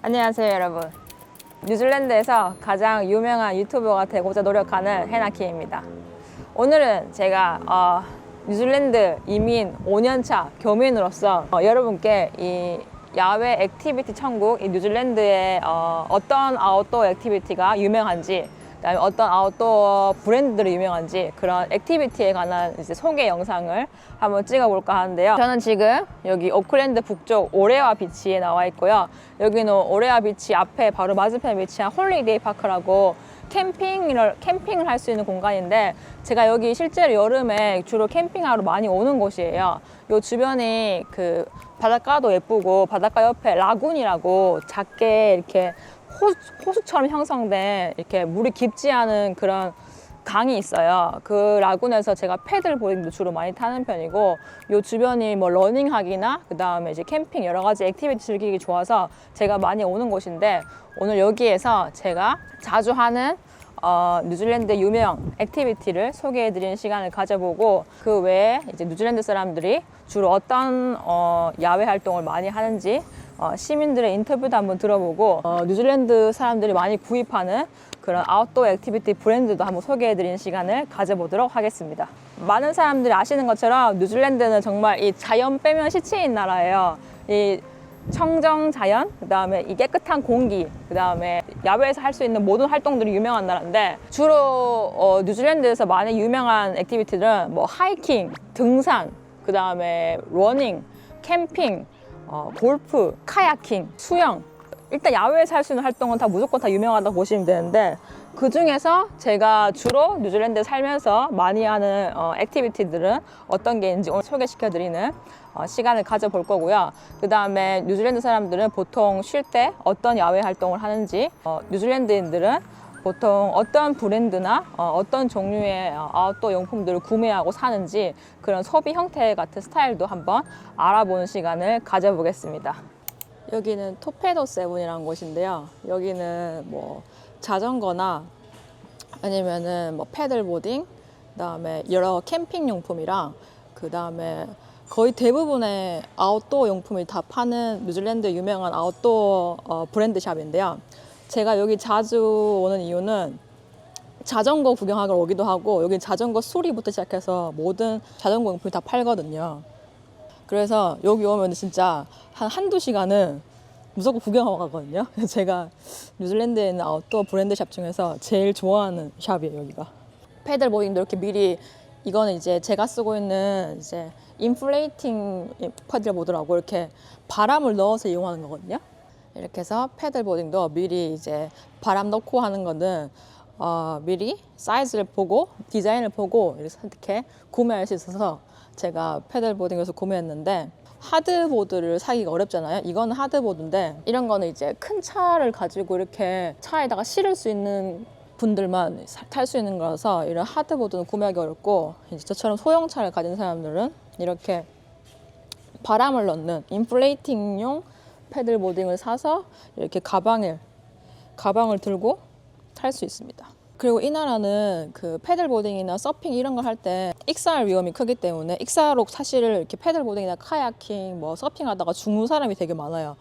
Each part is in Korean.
안녕하세요 여러분. 뉴질랜드에서 가장 유명한 유튜버가 되고자 노력하는 해나키입니다. 오늘은 제가 뉴질랜드 이민 5년차 교민으로서 여러분께 이 야외 액티비티 천국 이 뉴질랜드의 어떤 아웃도어 액티비티가 유명한지, 그다음에 어떤 아웃도어 브랜드들이 유명한지 그런 액티비티에 관한 이제 소개 영상을 한번 찍어볼까 하는데요. 저는 지금 여기 오클랜드 북쪽 오레와 비치에 나와 있고요. 여기는 오레와 비치 앞에 바로 맞은편에 위치한 홀리데이 파크라고 캠핑을 할 수 있는 공간인데, 제가 여기 실제로 여름에 주로 캠핑하러 많이 오는 곳이에요. 요 주변이 그 바닷가도 예쁘고 바닷가 옆에 라군이라고 작게 이렇게 호수처럼 형성된 이렇게 물이 깊지 않은 그런 강이 있어요. 그 라군에서 제가 패들보딩도 주로 많이 타는 편이고, 요 주변이 뭐 러닝하기나 그 다음에 이제 캠핑 여러 가지 액티비티 즐기기 좋아서 제가 많이 오는 곳인데, 오늘 여기에서 제가 자주 하는 뉴질랜드 유명 액티비티를 소개해 드리는 시간을 가져보고, 그 외에 이제 뉴질랜드 사람들이 주로 어떤 야외 활동을 많이 하는지 시민들의 인터뷰도 한번 들어보고, 뉴질랜드 사람들이 많이 구입하는 그런 아웃도어 액티비티 브랜드도 한번 소개해 드리는 시간을 가져보도록 하겠습니다. 많은 사람들이 아시는 것처럼 뉴질랜드는 정말 이 자연 빼면 시체인 나라예요. 이 청정 자연, 그 다음에 이 깨끗한 공기, 그 다음에 야외에서 할 수 있는 모든 활동들이 유명한 나라인데, 주로 뉴질랜드에서 많이 유명한 액티비티들은 뭐 하이킹, 등산, 그 다음에 러닝, 캠핑, 골프, 카야킹, 수영, 일단 야외에서 할 수 있는 활동은 다 무조건 다 유명하다고 보시면 되는데, 그 중에서 제가 주로 뉴질랜드에 살면서 많이 하는 액티비티들은 어떤 게 있는지 오늘 소개시켜 드리는 시간을 가져볼 거고요. 그 다음에 뉴질랜드 사람들은 보통 쉴 때 어떤 야외 활동을 하는지, 뉴질랜드인들은 보통 어떤 브랜드나 어떤 종류의 아웃도어 용품들을 구매하고 사는지, 그런 소비 형태 같은 스타일도 한번 알아보는 시간을 가져보겠습니다. 여기는 토페도 세븐이라는 곳인데요. 여기는 뭐 자전거나 아니면은 뭐 패들보딩, 그다음에 여러 캠핑 용품이랑 그다음에 거의 대부분의 아웃도어 용품을 다 파는 뉴질랜드 유명한 아웃도어 브랜드 샵인데요. 제가 여기 자주 오는 이유는 자전거 구경하러 오기도 하고, 여기 자전거 수리부터 시작해서 모든 자전거 용품이 다 팔거든요. 그래서 여기 오면 진짜 한두 시간은 무조건 구경하고 가거든요. 제가 뉴질랜드에 있는 아웃도어 브랜드 샵 중에서 제일 좋아하는 샵이에요, 여기가. 패들보딩도 이렇게 미리, 이거는 이제 제가 쓰고 있는 이제 인플레이팅 패들보드라고 이렇게 바람을 넣어서 이용하는 거거든요. 이렇게 해서 패들보딩도 미리 이제 바람 넣고 하는 거는 미리 사이즈를 보고 디자인을 보고 이렇게 구매할 수 있어서 제가 패들보딩에서 구매했는데, 하드보드를 사기가 어렵잖아요. 이거는 하드보드인데, 이런 거는 이제 큰 차를 가지고 이렇게 차에다가 실을 수 있는 분들만 탈 수 있는 거라서 이런 하드보드는 구매하기 어렵고, 이제 저처럼 소형차를 가진 사람들은 이렇게 바람을 넣는 인플레이팅용 패들보딩을 사서 이렇게 가방을 들고 탈 수 있습니다. 그리고 이 나라는 그 패들보딩이나 서핑 이런 걸 할 때 익사할 위험이 크기 때문에, 익사로 사실 이렇게 패들보딩이나 카야킹, 뭐 서핑하다가 죽는 사람이 되게 많아요.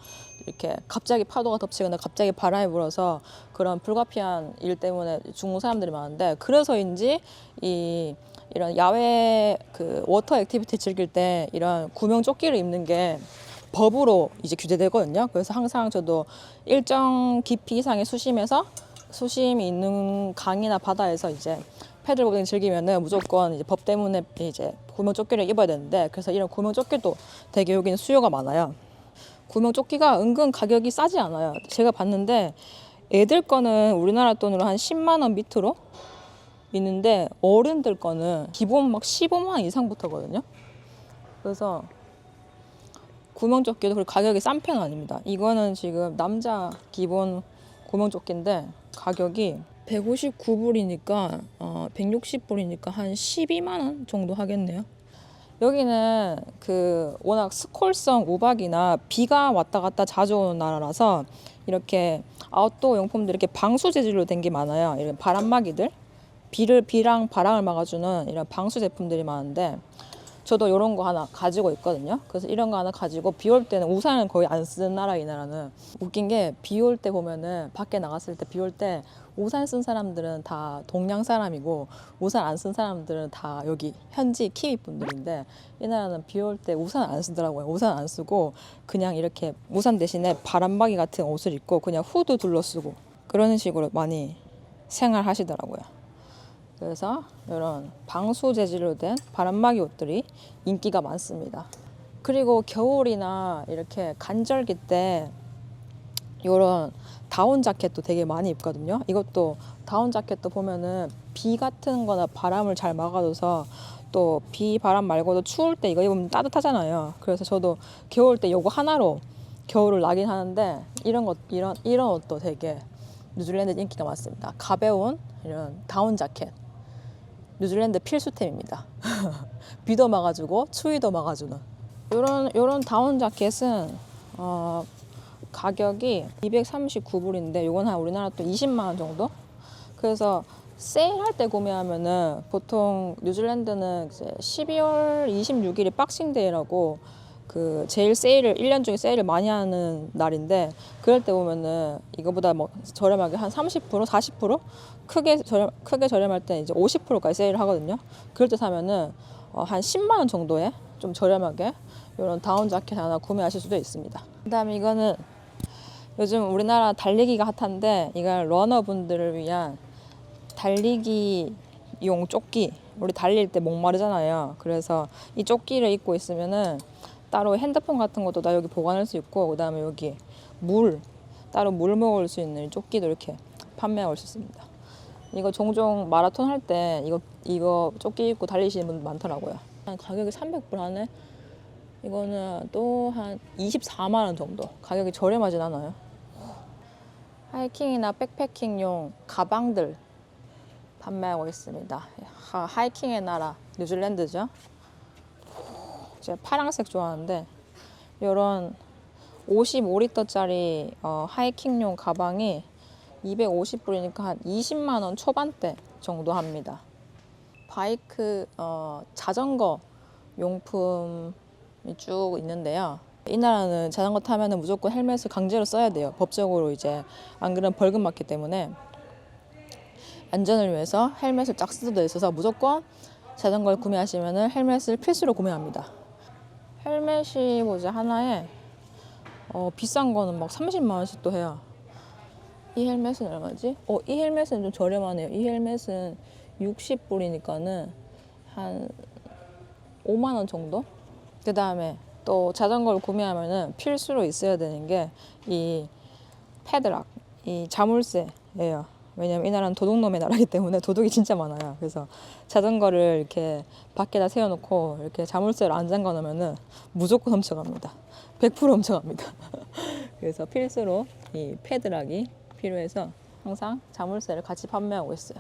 이렇게 갑자기 파도가 덮치거나 갑자기 바람이 불어서 그런 불가피한 일 때문에 죽는 사람들이 많은데, 그래서인지 이런 야외 그 워터 액티비티 즐길 때 이런 구명조끼를 입는 게 법으로 이제 규제되거든요. 그래서 항상 저도 일정 깊이 이상의 수심이 있는 강이나 바다에서 이제 패들보딩 즐기면은 무조건 이제 법 때문에 이제 구명조끼를 입어야 되는데, 그래서 이런 구명조끼도 되게 여기는 수요가 많아요. 구명조끼가 은근 가격이 싸지 않아요. 제가 봤는데 애들 거는 우리나라 돈으로 한 10만 원 밑으로 있는데, 어른들 거는 기본 막 15만 원 이상부터거든요. 그래서 구명조끼도 가격이 싼 편은 아닙니다. 이거는 지금 남자 기본 구명조끼인데 가격이 159불이니까 160불이니까 한 12만 원 정도 하겠네요. 여기는 그 워낙 스콜성 우박이나 비가 왔다 갔다 자주 오는 나라라서 이렇게 아웃도어 용품들 이렇게 방수 재질로 된 게 많아요. 이런 바람막이들 비랑 바람을 막아주는 이런 방수 제품들이 많은데 저도 이런 거 하나 가지고 있거든요. 그래서 이런 거 하나 가지고 비 올 때는 우산을 거의 안 쓰는 나라, 이 나라는. 웃긴 게 비 올 때 보면은 밖에 나갔을 때 비 올 때 우산 쓴 사람들은 다 동양 사람이고 우산 안 쓴 사람들은 다 여기 현지 키위 분들인데 이 나라는 비 올 때 우산 안 쓰더라고요. 우산 안 쓰고 그냥 이렇게 우산 대신에 바람막이 같은 옷을 입고 그냥 후드 둘러쓰고 그런 식으로 많이 생활하시더라고요. 그래서 이런 방수 재질로 된 바람막이 옷들이 인기가 많습니다. 그리고 겨울이나 이렇게 간절기 때 이런 다운 자켓도 되게 많이 입거든요. 이것도 다운 자켓도 보면은 비 같은 거나 바람을 잘 막아줘서 또 비, 바람 말고도 추울 때 이거 입으면 따뜻하잖아요. 그래서 저도 겨울 때 이거 하나로 겨울을 나긴 하는데 이런 옷도 되게 뉴질랜드 인기가 많습니다. 가벼운 이런 다운 자켓. 뉴질랜드 필수템입니다. 비도 막아주고 추위도 막아주는 이런 다운 자켓은 가격이 239불인데 이건 한 우리나라 또 20만 원 정도? 그래서 세일할 때 구매하면은 보통 뉴질랜드는 이제 12월 26일이 박싱데이라고 그 제일 세일을 1년 중에 세일을 많이 하는 날인데 그럴 때 보면은 이거보다 뭐 저렴하게 한 30%, 40% 크게 저렴할 때 이제 50%까지 세일을 하거든요. 그럴 때 사면은 한 10만 원 정도에 좀 저렴하게 이런 다운 자켓 하나 구매하실 수도 있습니다. 그다음에 이거는 요즘 우리나라 달리기가 핫한데 이건 러너분들을 위한 달리기용 조끼. 우리 달릴 때 목마르잖아요. 그래서 이 조끼를 입고 있으면은 따로 핸드폰 같은 것도 다 여기 보관할 수 있고 그다음에 여기 따로 물 먹을 수 있는 조끼도 이렇게 판매하고 있습니다. 이거 종종 마라톤 할 때 이거 조끼 입고 달리시는 분들 많더라고요. 가격이 300불 하네. 이거는 또 한 24만 원 정도. 가격이 저렴하진 않아요. 하이킹이나 백패킹용 가방들 판매하고 있습니다. 하이킹의 나라 뉴질랜드죠. 제가 파란색 좋아하는데 이런 55리터짜리 하이킹용 가방이 250불이니까 한 20만 원 초반대 정도 합니다. 바이크 자전거 용품이 쭉 있는데요. 이 나라는 자전거 타면은 무조건 헬멧을 강제로 써야 돼요. 법적으로 이제 안 그러면 벌금 맞기 때문에 안전을 위해서 헬멧을 쫙 쓰도 있어서 무조건 자전거를 구매하시면은 헬멧을 필수로 구매합니다. 헬멧이 뭐지 하나에 비싼 거는 막 30만 원씩도 해요. 이 헬멧은 얼마지? 이 헬멧은 좀 저렴하네요. 이 헬멧은 60불이니까는 한 5만 원 정도? 그 다음에 또 자전거를 구매하면은 필수로 있어야 되는 게 이 패드락, 이 자물쇠예요. 왜냐면 이 나라는 도둑놈의 나라이기 때문에 도둑이 진짜 많아요. 그래서 자전거를 이렇게 밖에다 세워놓고 이렇게 자물쇠를 안 잠가 놓으면은 무조건 훔쳐갑니다. 100% 훔쳐갑니다. 그래서 필수로 이 패드락이 필요해서 항상 자물쇠를 같이 판매하고 있어요.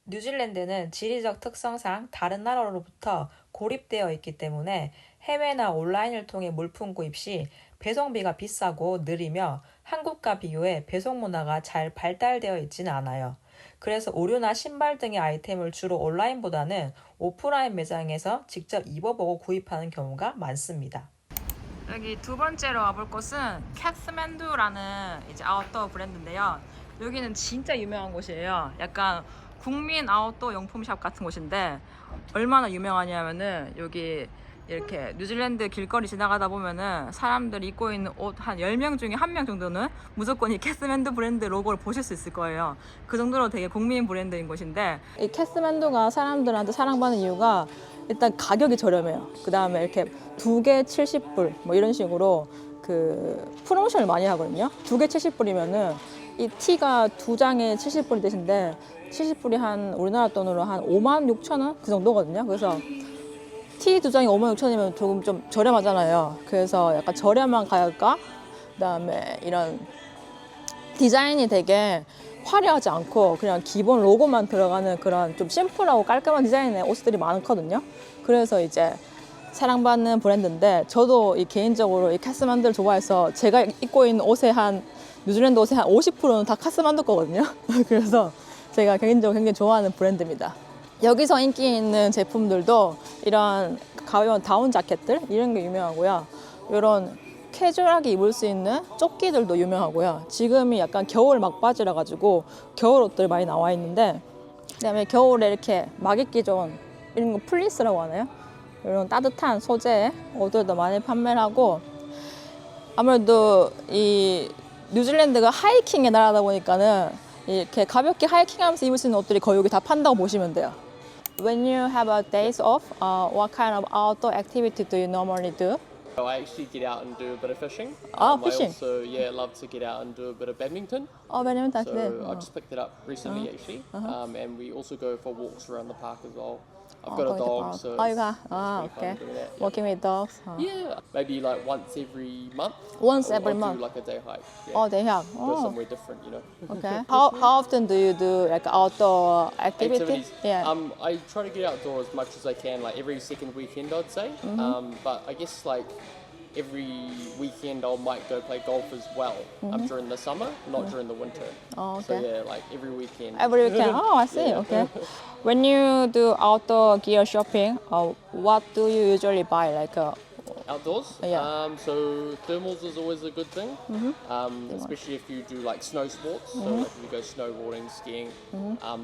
뉴질랜드는 지리적 특성상 다른 나라로부터 고립되어 있기 때문에 해외나 온라인을 통해 물품 구입 시 배송비가 비싸고 느리며 한국과 비교해 배송 문화가 잘 발달되어 있지는 않아요. 그래서 의류나 신발 등의 아이템을 주로 온라인보다는 오프라인 매장에서 직접 입어보고 구입하는 경우가 많습니다. 여기 두 번째로 와볼 곳은 캣스맨두라는 이제 아웃도어 브랜드인데요. 여기는 진짜 유명한 곳이에요. 약간 국민 아웃도어 용품샵 같은 곳인데 얼마나 유명하냐면은 여기 이렇게 뉴질랜드 길거리 지나가다 보면은 사람들이 입고 있는 옷 한 10명 중에 1명 정도는 무조건 이 캐스맨두 브랜드 로고를 보실 수 있을 거예요. 그 정도로 되게 국민 브랜드인 곳인데 이 캐스맨두가 사람들한테 사랑받는 이유가 일단 가격이 저렴해요. 그 다음에 이렇게 2개 70불 뭐 이런 식으로 그 프로모션을 많이 하거든요. 2개 70불이면은 이 티가 2장에 70불 대신데 70불이 한 우리나라 돈으로 한 5만 6천 원 그 정도거든요. 그래서 티 2장이 5만 6천 원이면 조금 좀 저렴하잖아요. 그래서 약간 저렴한 가격과 그다음에 이런 디자인이 되게 화려하지 않고 그냥 기본 로고만 들어가는 그런 좀 심플하고 깔끔한 디자인의 옷들이 많거든요. 그래서 이제 사랑받는 브랜드인데 저도 이 개인적으로 이 카스만두를 좋아해서 제가 입고 있는 옷의 한 뉴질랜드 옷의 한 50%는 다 카스만두 거거든요. 그래서 제가 개인적으로 굉장히 좋아하는 브랜드입니다. 여기서 인기 있는 제품들도 이런 가벼운 다운 자켓들 이런 게 유명하고요. 이런 캐주얼하게 입을 수 있는 조끼들도 유명하고요. 지금이 약간 겨울 막바지라 가지고 겨울 옷들 많이 나와 있는데, 그다음에 겨울에 이렇게 막 입기 좋은 이런 거 플리스라고 하나요? 이런 따뜻한 소재의 옷들도 많이 판매를 하고, 아무래도 이 뉴질랜드가 하이킹의 나라다 보니까는 이렇게 가볍게 하이킹하면서 입을 수 있는 옷들이 거의 여기 다 판다고 보시면 돼요. When you have a days off, what kind of outdoor activity do you normally do? I actually get out and do a bit of fishing. Fishing. I also, love to get out and do a bit of badminton. badminton. So I just picked it up recently, actually. And we also go for walks around the park as well. I've got a dog, so you got? it's pretty Okay. fun doing that. Yeah. Working with dogs. Yeah, maybe like once every month. Once I'll every do month. like a day hike. Yeah. Oh, they have. Go Oh, somewhere different, you know. okay. How often do you do like outdoor activity? Activities. Yeah. I try to get outdoors as much as I can, like every second weekend, I'd say. But I guess like every weekend I might go play golf as well during the summer, not during the winter. Oh, So okay. yeah, like every weekend. Every weekend. Oh, I see. Yeah. Okay. When you do outdoor gear shopping, what do you usually buy? Like Outdoors. Yeah. So thermals is always a good thing, especially if you do like snow sports. So like if you go snowboarding, skiing,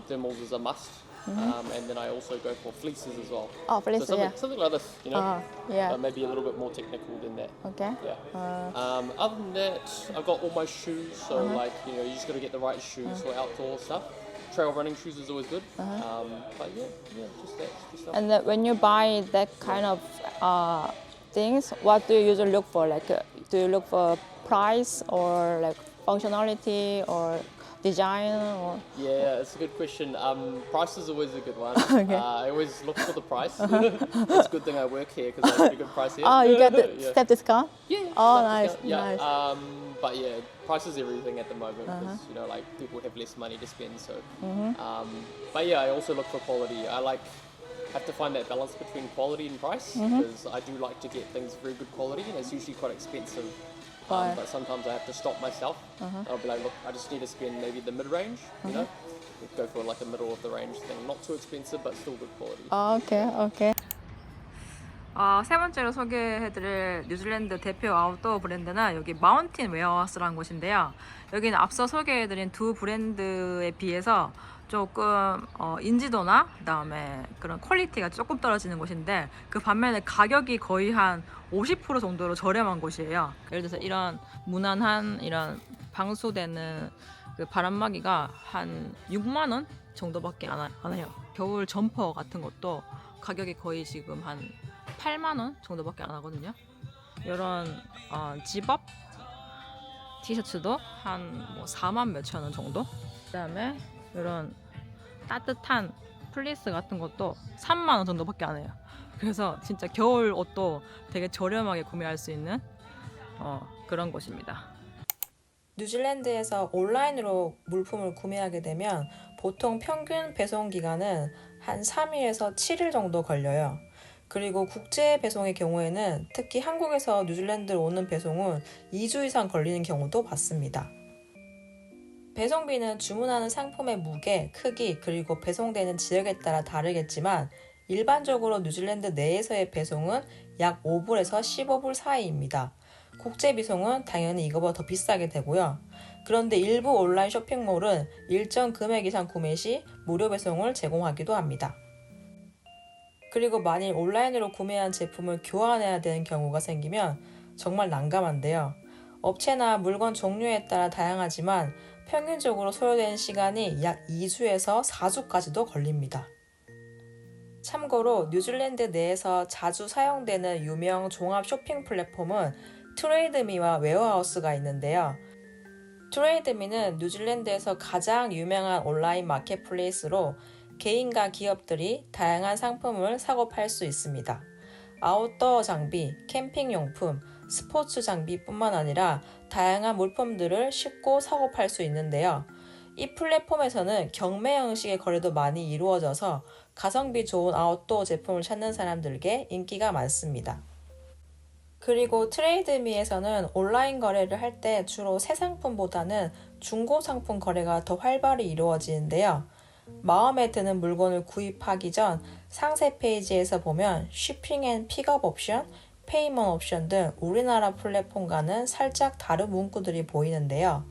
thermals is a must. And then I also go for fleeces as well. Oh, fleece, So something, yeah. something like this, you know. Yeah. But maybe a little bit more technical than that. Okay. Yeah. Other than that, I've got all my shoes. So like you just got to get the right shoes for outdoor stuff. Trail running shoes is always good. But yeah, just that stuff. And then when you buy that kind of things, what do you usually look for? Like, do you look for price or like functionality or design or? Yeah, it's a good question. Price is always a good one. Okay. I always look for the price. It's a good thing I work here because I get a good price here. Oh, you get the Yeah. step discount? Yeah. Oh, step nice, discount. Yeah. nice. But yeah, price is everything at the moment because like people have less money to spend. So, but yeah, I also look for quality. Have to find that balance between quality and price because I do like to get things very good quality and it's usually quite expensive. Right. But sometimes I have to stop myself. I'll be like, look, I just need to spend maybe the mid-range, you know? Go for like a middle of the range thing. Not too expensive, but still good quality. Okay, okay. 세 번째로 소개해드릴 뉴질랜드 대표 아웃도어 브랜드는 여기 마운틴 웨어하우스라는 곳인데요. 여기는 앞서 소개해드린 두 브랜드에 비해서 조금 인지도나 그다음에 그런 퀄리티가 조금 떨어지는 곳인데, 그 반면에 가격이 거의 한 50% 정도로 저렴한 곳이에요. 예를 들어서 이런 무난한 이런 방수되는 그 바람막이가 한 6만 원 정도밖에 안 해요. 겨울 점퍼 같은 것도 가격이 거의 지금 한 8만 원 정도밖에 안 하거든요. 이런 집업 티셔츠도 한 뭐 4만 몇천 원 정도. 그다음에 이런 따뜻한 플리스 같은 것도 3만 원 정도밖에 안 해요. 그래서 진짜 겨울 옷도 되게 저렴하게 구매할 수 있는 그런 곳입니다. 뉴질랜드에서 온라인으로 물품을 구매하게 되면 보통 평균 배송 기간은 한 3일에서 7일 정도 걸려요. 그리고 국제 배송의 경우에는 특히 한국에서 뉴질랜드로 오는 배송은 2주 이상 걸리는 경우도 봤습니다. 배송비는 주문하는 상품의 무게, 크기, 그리고 배송되는 지역에 따라 다르겠지만 일반적으로 뉴질랜드 내에서의 배송은 약 5불에서 15불 사이입니다. 국제 배송은 당연히 이거보다 더 비싸게 되고요. 그런데 일부 온라인 쇼핑몰은 일정 금액 이상 구매 시 무료 배송을 제공하기도 합니다. 그리고 만일 온라인으로 구매한 제품을 교환해야 되는 경우가 생기면 정말 난감한데요. 업체나 물건 종류에 따라 다양하지만 평균적으로 소요되는 시간이 약 2주에서 4주까지도 걸립니다. 참고로 뉴질랜드 내에서 자주 사용되는 유명 종합 쇼핑 플랫폼은 트레이드미와 웨어하우스가 있는데요. 트레이드미는 뉴질랜드에서 가장 유명한 온라인 마켓플레이스로 개인과 기업들이 다양한 상품을 사고 팔 수 있습니다. 아웃도어 장비, 캠핑용품, 스포츠 장비뿐만 아니라 다양한 물품들을 쉽고 사고 팔 수 있는데요. 이 플랫폼에서는 경매 형식의 거래도 많이 이루어져서 가성비 좋은 아웃도어 제품을 찾는 사람들에게 인기가 많습니다. 그리고 트레이드미에서는 온라인 거래를 할 때 주로 새 상품보다는 중고 상품 거래가 더 활발히 이루어지는데요. 마음에 드는 물건을 구입하기 전 상세 페이지에서 보면 쉬핑 앤 픽업 옵션, 페이먼트 옵션 등 우리나라 플랫폼과는 살짝 다른 문구들이 보이는데요.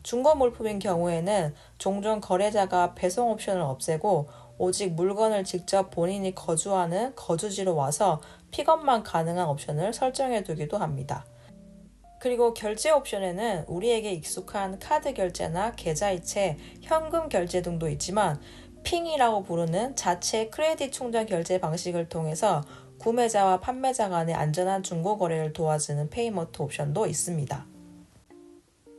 중고 물품인 경우에는 종종 거래자가 배송 옵션을 없애고 오직 물건을 직접 본인이 거주하는 거주지로 와서 픽업만 가능한 옵션을 설정해 두기도 합니다. 그리고 결제 옵션에는 우리에게 익숙한 카드 결제나 계좌이체, 현금 결제 등도 있지만 핑이라고 부르는 자체 크레딧 충전 결제 방식을 통해서 구매자와 판매자 간의 안전한 중고 거래를 도와주는 페이먼트 옵션도 있습니다.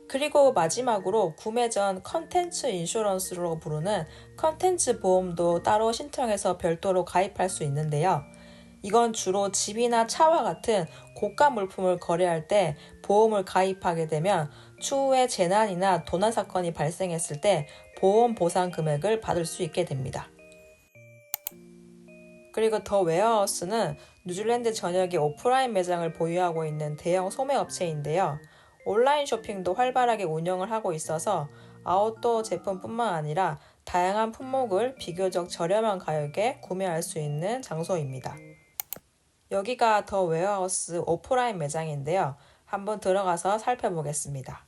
그리고 마지막으로 구매 전 컨텐츠 인슈런스로 부르는 컨텐츠 보험도 따로 신청해서 별도로 가입할 수 있는데요. 이건 주로 집이나 차와 같은 고가 물품을 거래할 때 보험을 가입하게 되면 추후에 재난이나 도난 사건이 발생했을 때 보험 보상 금액을 받을 수 있게 됩니다. 그리고 더 웨어하우스는 뉴질랜드 전역에 오프라인 매장을 보유하고 있는 대형 소매업체인데요. 온라인 쇼핑도 활발하게 운영을 하고 있어서 아웃도어 제품뿐만 아니라 다양한 품목을 비교적 저렴한 가격에 구매할 수 있는 장소입니다. 여기가 더 웨어하우스 오프라인 매장인데요. 한번 들어가서 살펴보겠습니다.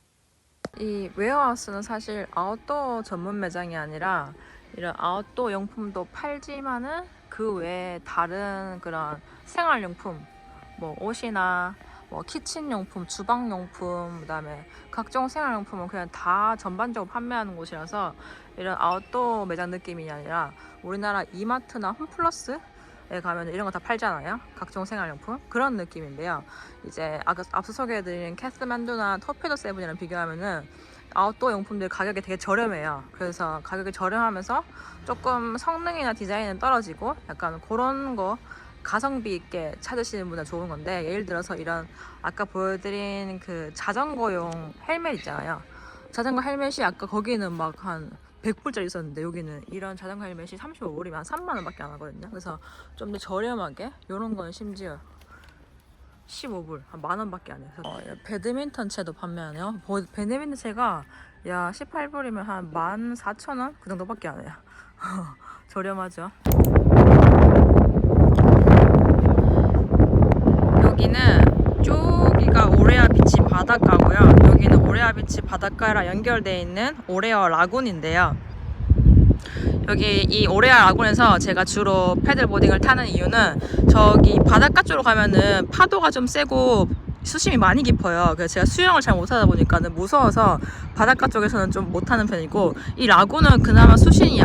이 웨어하우스는 사실 아웃도어 전문 매장이 아니라 이런 아웃도어 용품도 팔지만은 그 외에 다른 그런 생활용품, 뭐 옷이나 뭐 키친용품, 주방용품, 그다음에 각종 생활용품을 그냥 다 전반적으로 판매하는 곳이라서 이런 아웃도어 매장 느낌이 아니라 우리나라 이마트나 홈플러스에 가면 이런 거 다 팔잖아요. 각종 생활용품 그런 느낌인데요. 이제 앞서 소개해드린 캐스만두나 터피도 세븐이랑 비교하면은 아웃도어 용품들 가격이 되게 저렴해요. 그래서 가격이 저렴하면서 조금 성능이나 디자인은 떨어지고 약간 그런 거 가성비 있게 찾으시는 분은 좋은 건데, 예를 들어서 이런 아까 보여드린 그 자전거용 헬멧 있잖아요. 자전거 헬멧이 아까 거기는 막 한 100불짜리 있었는데 여기는 이런 자전거 헬멧이 35불이면 한 3만 원밖에 안 하거든요. 그래서 좀 더 저렴하게, 이런 거는 심지어 15불, 한 만 원밖에 안 해서 배드민턴 채도 판매하네요. 배드민턴 채가 야 18불이면 한 14,000원? 그 정도밖에 안 해요. 저렴하죠. 여기는 저기가 오레아 비치 바닷가고요. 여기는 오레아 비치 바닷가랑 연결되어 있는 오레아 라군인데요. 여기 이 오레아 라군에서 제가 주로 패들보딩을 타는 이유는 저기 바닷가 쪽으로 가면은 파도가 좀 세고 수심이 많이 깊어요. 그래서 제가 수영을 잘 못하다 보니까는 무서워서 바닷가 쪽에서는 좀 못하는 편이고, 이 라군은 그나마 수심이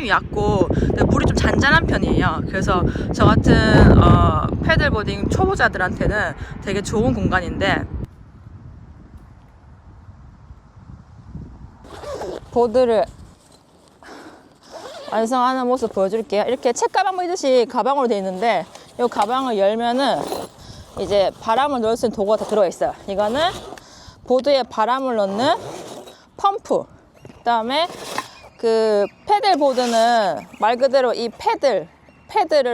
얕고 물이 좀 잔잔한 편이에요. 그래서 저 같은 패들보딩 초보자들한테는 되게 좋은 공간인데, 보드를 완성하는 모습 보여줄게요. 이렇게 책가방 보이듯이 가방으로 되어 있는데, 이 가방을 열면은 이제 바람을 넣을 수 있는 도구가 다 들어가 있어요. 이거는 보드에 바람을 넣는 펌프, 그 다음에 그 패들보드는 말 그대로 이 패들을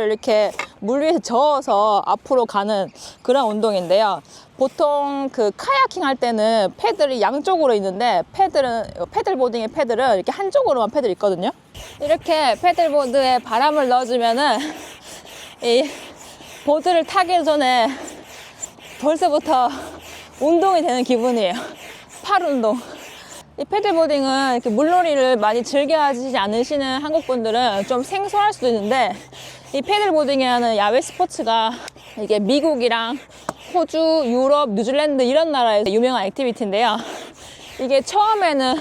이렇게 물 위에서 저어서 앞으로 가는 그런 운동인데요. 보통 그 카야킹 할 때는 패들이 양쪽으로 있는데, 패들보딩의 패들은 이렇게 한쪽으로만 패들이 있거든요. 이렇게 패들보드에 바람을 넣어주면은 이 보드를 타기 전에 벌써부터 운동이 되는 기분이에요. 팔 운동. 이 패들보딩은 이렇게 물놀이를 많이 즐겨 하시지 않으시는 한국 분들은 좀 생소할 수도 있는데, 이 패들보딩이라는 야외 스포츠가 이게 미국이랑 호주, 유럽, 뉴질랜드 이런 나라에서 유명한 액티비티인데요. 이게 처음에는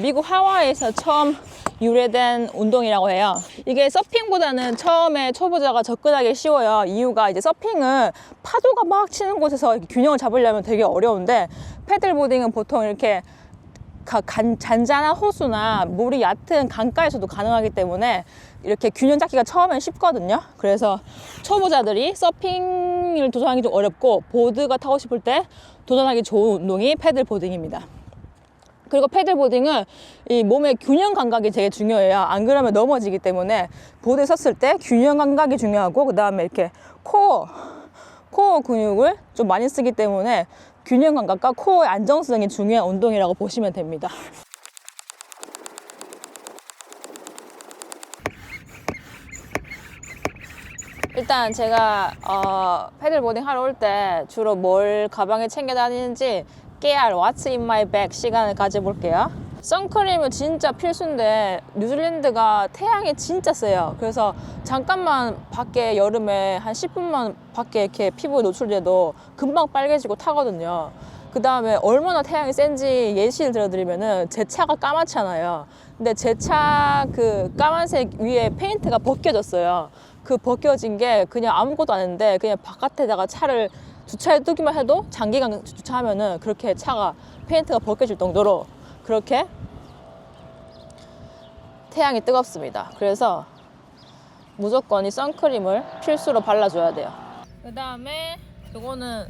미국 하와이에서 처음 유래된 운동이라고 해요. 이게 서핑보다는 처음에 초보자가 접근하기 쉬워요. 이유가 이제 서핑은 파도가 막 치는 곳에서 균형을 잡으려면 되게 어려운데, 패들보딩은 보통 이렇게 잔잔한 호수나 물이 얕은 강가에서도 가능하기 때문에 이렇게 균형 잡기가 처음엔 쉽거든요. 그래서 초보자들이 서핑을 도전하기 좀 어렵고 보드가 타고 싶을 때 도전하기 좋은 운동이 패들보딩입니다. 그리고 패들보딩은 이 몸의 균형 감각이 되게 중요해요. 안 그러면 넘어지기 때문에 보드에 섰을 때 균형 감각이 중요하고, 그 다음에 이렇게 코어 근육을 좀 많이 쓰기 때문에 균형 감각과 코어의 안정성이 중요한 운동이라고 보시면 됩니다. 일단 제가 패들보딩 하러 올 때 주로 뭘 가방에 챙겨 다니는지 깨알 What's in my bag 시간을 가져볼게요. 선크림은 진짜 필수인데 뉴질랜드가 태양이 진짜 세요. 그래서 잠깐만 밖에 여름에 한 10분만 밖에 이렇게 피부에 노출돼도 금방 빨개지고 타거든요. 그 다음에 얼마나 태양이 센지 예시를 들어드리면은 제 차가 까맣잖아요. 근데 제 차 그 까만색 위에 페인트가 벗겨졌어요. 그 벗겨진 게 그냥 아무것도 아닌데 그냥 바깥에다가 차를 주차해 두기만 해도 장기간 주차하면은 그렇게 차가 페인트가 벗겨질 정도로 그렇게 태양이 뜨겁습니다. 그래서 무조건 이 선크림을 필수로 발라줘야 돼요. 그 다음에 요거는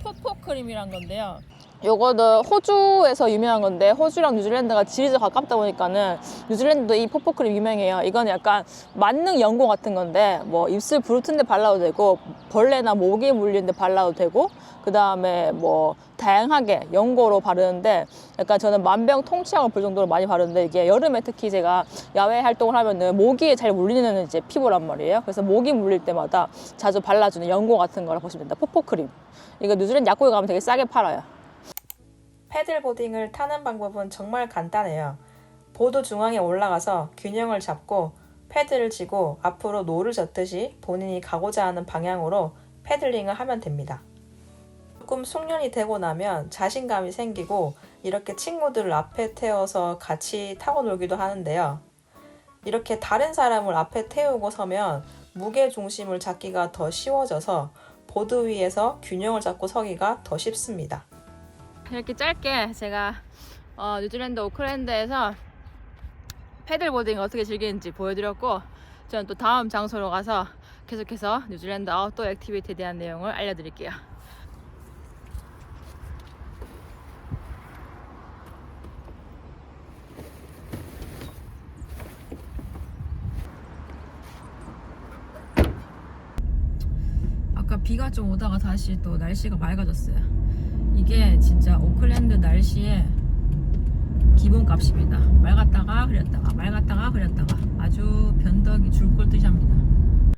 포포 크림이란 건데요. 요거는 호주에서 유명한 건데 호주랑 뉴질랜드가 지리적 가깝다 보니까는 뉴질랜드도 이 포포 크림 유명해요. 이건 약간 만능 연고 같은 건데 뭐 입술 부르트는 데 발라도 되고 벌레나 모기 물리는 데 발라도 되고 그 다음에 뭐 다양하게 연고로 바르는데 약간 저는 만병통치약을 볼 정도로 많이 바르는데 이게 여름에 특히 제가 야외 활동을 하면은 모기에 잘 물리는 이제 피부란 말이에요. 그래서 모기 물릴 때마다 자주 발라주는 연고 같은 거라 보시면 됩니다. 포포 크림. 이거 뉴질랜드 약국에 가면 되게 싸게 팔아요. 패들보딩을 타는 방법은 정말 간단해요. 보드 중앙에 올라가서 균형을 잡고 패드를 쥐고 앞으로 노를 젓듯이 본인이 가고자 하는 방향으로 패들링을 하면 됩니다. 조금 숙련이 되고 나면 자신감이 생기고 이렇게 친구들을 앞에 태워서 같이 타고 놀기도 하는데요. 이렇게 다른 사람을 앞에 태우고 서면 무게 중심을 잡기가 더 쉬워져서 보드 위에서 균형을 잡고 서기가 더 쉽습니다. 이렇게 짧게 제가 뉴질랜드 오클랜드에서 패들보딩 어떻게 즐기는지 보여드렸고 저는 또 다음 장소로 가서 계속해서 뉴질랜드 아웃도어 액티비티에 대한 내용을 알려드릴게요. 아까 비가 좀 오다가 다시 또 날씨가 맑아졌어요. 이게 진짜 오클랜드 날씨의 기본값입니다. 맑았다가 흐렸다가 맑았다가 흐렸다가 아주 변덕이 줄골 뜨샵니다.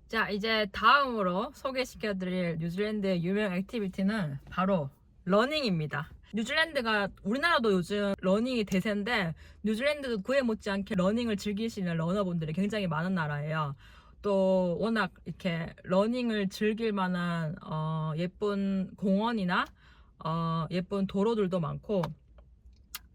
자, 이제 다음으로 소개시켜드릴 뉴질랜드의 유명 액티비티는 바로 러닝입니다. 뉴질랜드가 우리나라도 요즘 러닝이 대세인데 뉴질랜드도 그에 못지않게 러닝을 즐기시는 러너분들이 굉장히 많은 나라예요. 또 워낙 이렇게 러닝을 즐길 만한 예쁜 공원이나 예쁜 도로들도 많고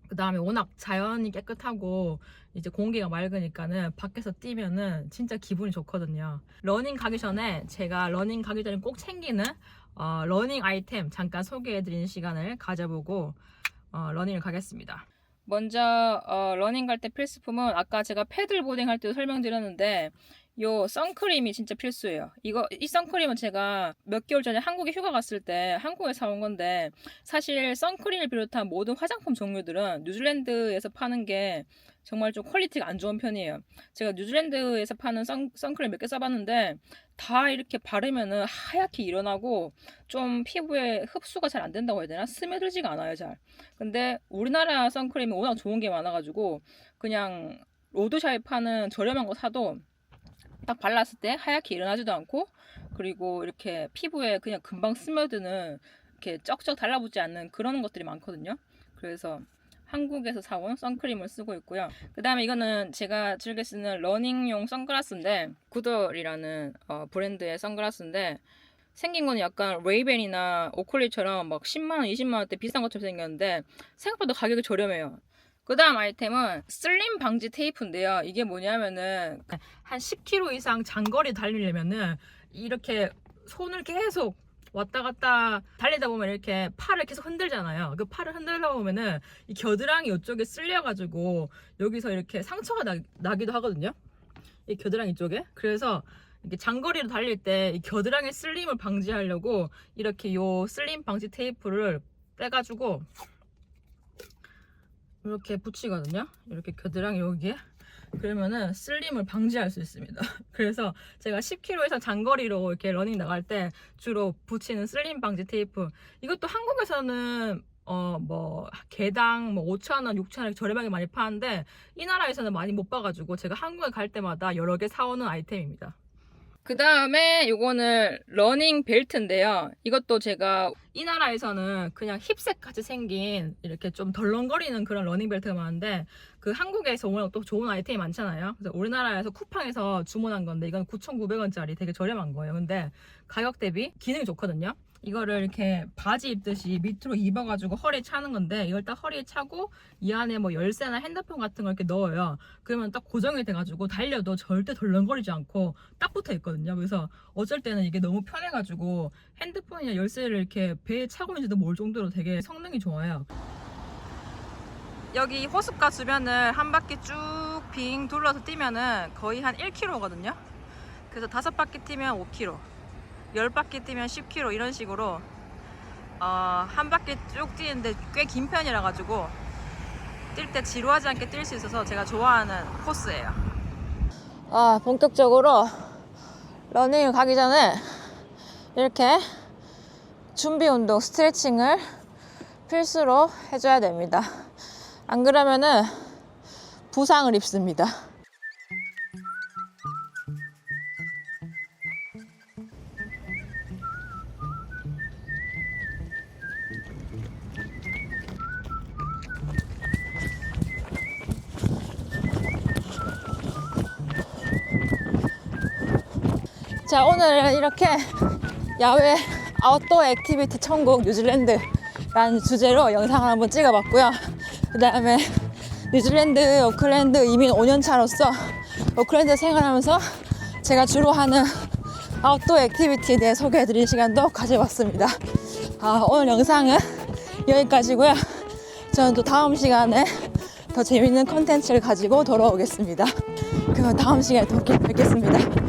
그 다음에 워낙 자연이 깨끗하고 이제 공기가 맑으니까는 밖에서 뛰면은 진짜 기분이 좋거든요. 러닝 가기 전에 제가 러닝 가기 전에 꼭 챙기는 러닝 아이템 잠깐 소개해드리는 시간을 가져보고 러닝을 가겠습니다. 먼저 러닝 갈 때 필수품은 아까 제가 패들보딩 할 때도 설명드렸는데 요 선크림이 진짜 필수예요. 이 선크림은 제가 몇 개월 전에 한국에 휴가 갔을 때 한국에 사온 건데 사실 선크림을 비롯한 모든 화장품 종류들은 뉴질랜드에서 파는 게 정말 좀 퀄리티가 안 좋은 편이에요. 제가 뉴질랜드에서 파는 선크림 몇 개 써봤는데 다 이렇게 바르면은 하얗게 일어나고 좀 피부에 흡수가 잘 안 된다고 해야 되나? 스며들지가 않아요, 잘. 근데 우리나라 선크림은 워낙 좋은 게 많아가지고 그냥 로드샵에 파는 저렴한 거 사도 딱 발랐을 때 하얗게 일어나지도 않고 그리고 이렇게 피부에 그냥 금방 스며드는 이렇게 쩍쩍 달라붙지 않는 그런 것들이 많거든요. 그래서 한국에서 사온 선크림을 쓰고 있고요. 그 다음에 이거는 제가 즐겨 쓰는 러닝용 선글라스인데 구덜이라는 브랜드의 선글라스인데 생긴 거는 약간 레이벤이나 오클리처럼 막 10만원, 20만원대 비싼 것처럼 생겼는데 생각보다 가격이 저렴해요. 그 다음 아이템은 슬림 방지 테이프인데요. 이게 뭐냐면은 한 10km 이상 장거리 달리려면은 이렇게 손을 계속 왔다 갔다 달리다 보면 이렇게 팔을 계속 흔들잖아요. 그 팔을 흔들다 보면은 이 겨드랑이 이쪽에 쓸려가지고 여기서 이렇게 상처가 나기도 하거든요. 이 겨드랑이 쪽에. 그래서 이렇게 장거리로 달릴 때 이 겨드랑이 슬림을 방지하려고 이렇게 요 슬림 방지 테이프를 빼가지고 이렇게 붙이거든요. 이렇게 겨드랑이 여기에. 그러면은 슬림을 방지할 수 있습니다. 그래서 제가 10km 이상 장거리로 이렇게 러닝 나갈 때 주로 붙이는 슬림 방지 테이프. 이것도 한국에서는 뭐 개당 뭐 5,000원, 6,000원 저렴하게 많이 파는데 이 나라에서는 많이 못 봐가지고 제가 한국에 갈 때마다 여러 개 사오는 아이템입니다. 그 다음에 이거는 러닝 벨트인데요. 이것도 제가 이 나라에서는 그냥 힙색 같이 생긴 이렇게 좀 덜렁거리는 그런 러닝 벨트가 많은데 그 한국에서 오는 또 좋은 아이템이 많잖아요. 그래서 우리나라에서 쿠팡에서 주문한 건데 이건 9,900원짜리 되게 저렴한 거예요. 근데 가격 대비 기능이 좋거든요. 이거를 이렇게 바지 입듯이 밑으로 입어가지고 허리에 차는 건데 이걸 딱 허리에 차고 이 안에 뭐 열쇠나 핸드폰 같은 걸 이렇게 넣어요. 그러면 딱 고정이 돼가지고 달려도 절대 덜렁거리지 않고 딱 붙어 있거든요. 그래서 어쩔 때는 이게 너무 편해가지고 핸드폰이나 열쇠를 이렇게 배에 차고 있는지도 모를 정도로 되게 성능이 좋아요. 여기 호숫가 주변을 한 바퀴 쭉 빙 둘러서 뛰면은 거의 한 1km거든요. 그래서 5바퀴 뛰면 5km. 10바퀴 뛰면 10km 이런 식으로 한 바퀴 쭉 뛰는데 꽤 긴 편이라 가지고 뛸 때 지루하지 않게 뛸 수 있어서 제가 좋아하는 코스예요. 본격적으로 러닝을 가기 전에 이렇게 준비 운동 스트레칭을 필수로 해줘야 됩니다. 안 그러면은 부상을 입습니다. 자, 오늘 이렇게 야외 아웃도어 액티비티 천국 뉴질랜드라는 주제로 영상을 한번 찍어봤고요. 그 다음에 뉴질랜드, 오클랜드 이민 5년차로서 오클랜드 생활하면서 제가 주로 하는 아웃도어 액티비티에 대해 소개해드릴 시간도 가져봤습니다. 오늘 영상은 여기까지고요. 저는 또 다음 시간에 더 재밌는 컨텐츠를 가지고 돌아오겠습니다. 그럼 다음 시간에 또 뵙겠습니다.